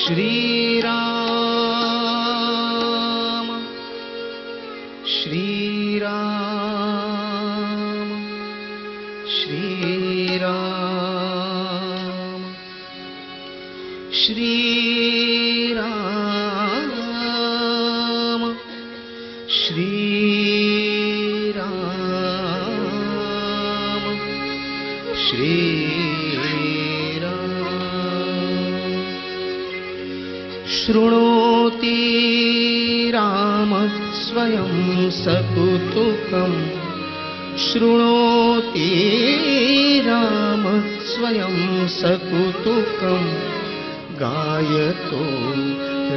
श्रीराम श्रीराम श्रीराम श्रीराम श्रीराम श्रीराम। शृणोति राम स्वयं सकुतुकम् शृणोति राम स्वयं सकुतुकम् गायतो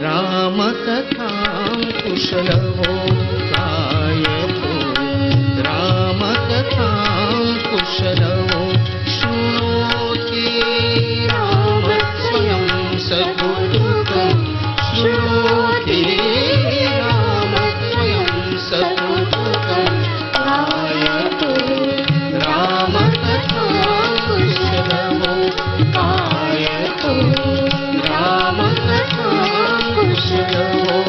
रामकथां कुशलवो गायतो रामकथां कुशलवो शृणोति राम स्वयं सकुतुकम् शृणोति राम स्वयं सकुतुकम् गायतो रामकथां कुशलवो गायतो रामकथां कुशलवो।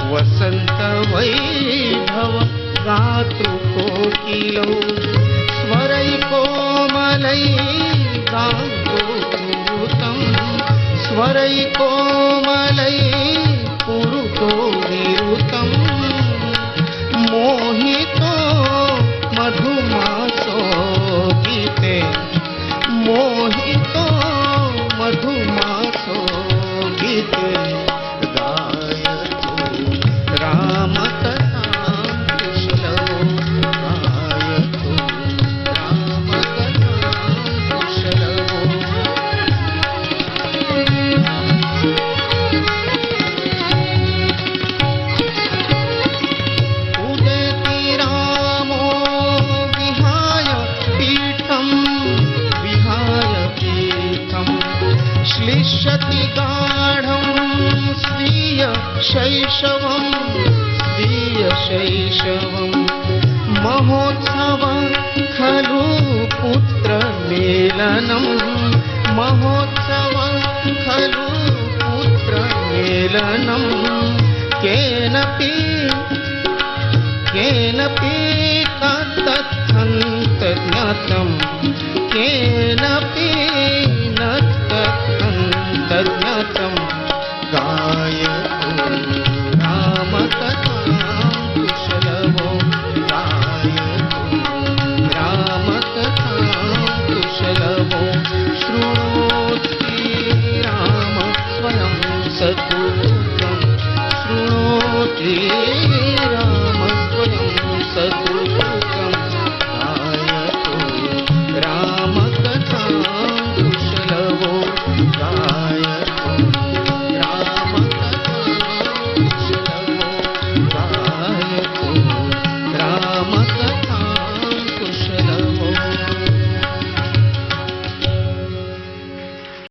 वसंत वैभव गातृकोकिलो स्वरैकोमलै गातृपुरुतं स्वरैकोमलै पुरुतो निरुतं मोहितो मधुमासो गीते मोहितो मधुमासो गीते श्लिष्यति गाढं स्वीय शैशवं महोत्सवं खलु पुत्रमेलनं महोत्सवं खलु पुत्रमेलनं केनपि तत्तथ्यन्त ज्ञातं केनपि